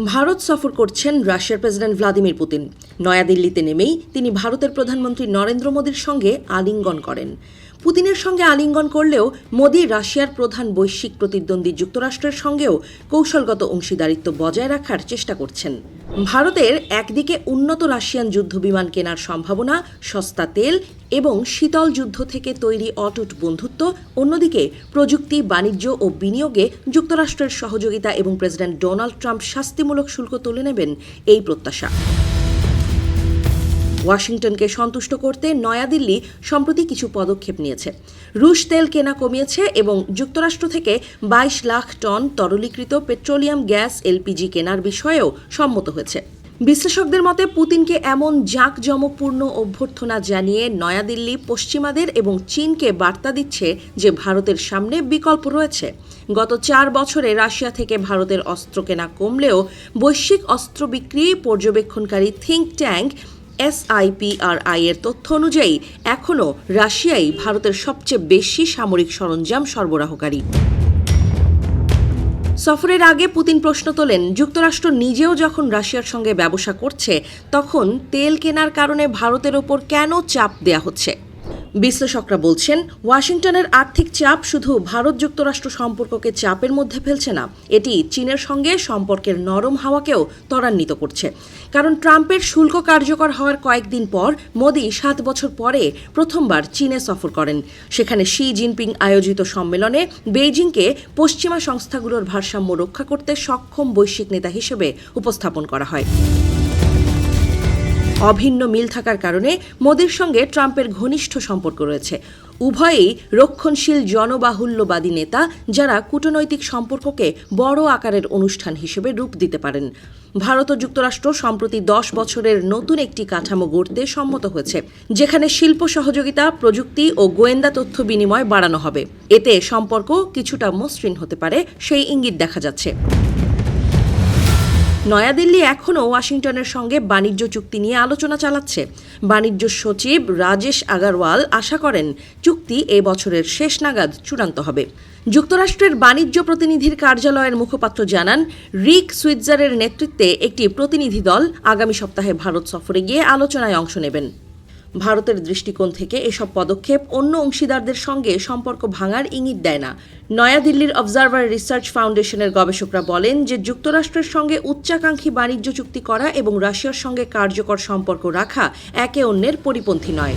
ভারত সফর করছেন রাশিয়ার প্রেসিডেন্ট ভ্লাদিমির পুতিন। নয়াদিল্লিতে নেমেই তিনি ভারতের প্রধানমন্ত্রী নরেন্দ্র মোদীর সঙ্গে আলিঙ্গন করেন। পুতিনের সঙ্গে আলিঙ্গন করলেও মোদী রাশিয়ার প্রধান বৈশ্বিক প্রতিদ্বন্দ্বী যুক্তরাষ্ট্রের সঙ্গেও কৌশলগত অংশীদারিত্ব বজায় রাখার চেষ্টা করছেন। ভারতের একদিকে উন্নত রাশিয়ান যুদ্ধবিমান কেনার সম্ভাবনা, সস্তা তেল এবং শীতল যুদ্ধ থেকে তৈরি অটুট বন্ধুত্ব, অন্যদিকে প্রযুক্তি, বাণিজ্য ও বিনিয়োগে যুক্তরাষ্ট্রের সহযোগিতা এবং প্রেসিডেন্ট ডোনাল্ড ট্রাম্প শাস্তিমূলক শুল্ক তুলে নেবেন এই প্রত্যাশা। ওয়াশিংটনকে সন্তুষ্ট করতে নয়াদিল্লি সম্প্রতি কিছু পদক্ষেপ নিয়েছে। রুশ তেল কেনা কমিয়েছে এবং যুক্তরাষ্ট্র থেকে 22 লাখ টন তরলীকৃত পেট্রোলিয়াম গ্যাস এলপিজি কেনার বিষয়েও সম্মত হয়েছে। বিশ্লেষকদের মতে পুতিনকে এমন জাঁকজমকপূর্ণ অভ্যর্থনা জানিয়ে নয়াদিল্লি পশ্চিমাদের এবং চীনকে বার্তা দিচ্ছে যে ভারতের সামনে বিকল্প রয়েছে। গত 4 বছরে রাশিয়া থেকে ভারতের অস্ত্র কেনা কমলেও বৈশ্বিক অস্ত্র বিক্রি পর্যবেক্ষণকারী থিঙ্ক ট্যাঙ্ক SIPRI এর তথ্য অনুযায়ী এখনও রাশিয়াই ভারতের সবচেয়ে বেশি সামরিক সরঞ্জাম সরবরাহকারী। সফরের আগে পুতিন প্রশ্ন তোলেন, যুক্তরাষ্ট্র নিজেও যখন রাশিয়ার সঙ্গে ব্যবসা করছে তখন তেল কেনার কারণে ভারতের ওপর কেন চাপ দেয়া হচ্ছে? বিশ্লেষকরা বলছেন, ওয়াশিংটনের আর্থিক চাপ শুধু ভারত যুক্তরাষ্ট্র সম্পর্ককে চাপের মধ্যে ফেলছে না, এটি চীনের সঙ্গে সম্পর্কের নরম হাওয়াকেও ত্বরান্বিত করছে। কারণ ট্রাম্পের শুল্ক কার্যকর হওয়ার কয়েকদিন পর মোদি 7 বছর পরে প্রথমবার চীনে সফর করেন। সেখানে শি জিনপিং আয়োজিত সম্মেলনে বেইজিংকে পশ্চিমা সংস্থাগুলোর ভারসাম্য রক্ষা করতে সক্ষম বৈশ্বিক নেতা হিসেবে উপস্থাপন করা হয়। অভিন্ন মিল থাকার কারণে মোদির সঙ্গে ট্রাম্পের ঘনিষ্ঠ সম্পর্ক রয়েছে। উভয়েই রক্ষণশীল জনবাহুল্যবাদী নেতা, যারা কূটনৈতিক সম্পর্ককে বড় আকারের অনুষ্ঠান হিসেবে রূপ দিতে পারেন। ভারত ও যুক্তরাষ্ট্র সম্প্রতি 10 বছরের নতুন একটি কাঠামো গড়তে সম্মত হয়েছে, যেখানে শিল্প সহযোগিতা, প্রযুক্তি ও গোয়েন্দা তথ্য বিনিময় বাড়ানো হবে। এতে সম্পর্ক কিছুটা মসৃণ হতে পারে, সেই ইঙ্গিত দেখা যাচ্ছে। নয়াদিল্লি এখনও ওয়াশিংটনের সঙ্গে বাণিজ্য চুক্তি নিয়ে আলোচনা চালাচ্ছে। বাণিজ্য সচিব রাজেশ আগারওয়াল আশা করেন চুক্তি এ বছরের শেষ নাগাদ চূড়ান্ত হবে। যুক্তরাষ্ট্রের বাণিজ্য প্রতিনিধির কার্যালয়ের মুখপাত্র জানান, রিক সুইৎজারের নেতৃত্বে একটি প্রতিনিধি দল আগামী সপ্তাহে ভারত সফরে গিয়ে আলোচনায় অংশ নেবেন। ভারতের দৃষ্টিকোণ থেকে এসব পদক্ষেপ অন্য অংশীদারদের সঙ্গে সম্পর্ক ভাঙার ইঙ্গিত দেয় না। নয়াদিল্লির অবজারভার রিসার্চ ফাউন্ডেশনের গবেষকরা বলেন যে যুক্তরাষ্ট্রের সঙ্গে উচ্চাকাঙ্ক্ষী বাণিজ্য চুক্তি করা এবং রাশিয়ার সঙ্গে কার্যকর সম্পর্ক রাখা একে অন্যের পরিপন্থী নয়।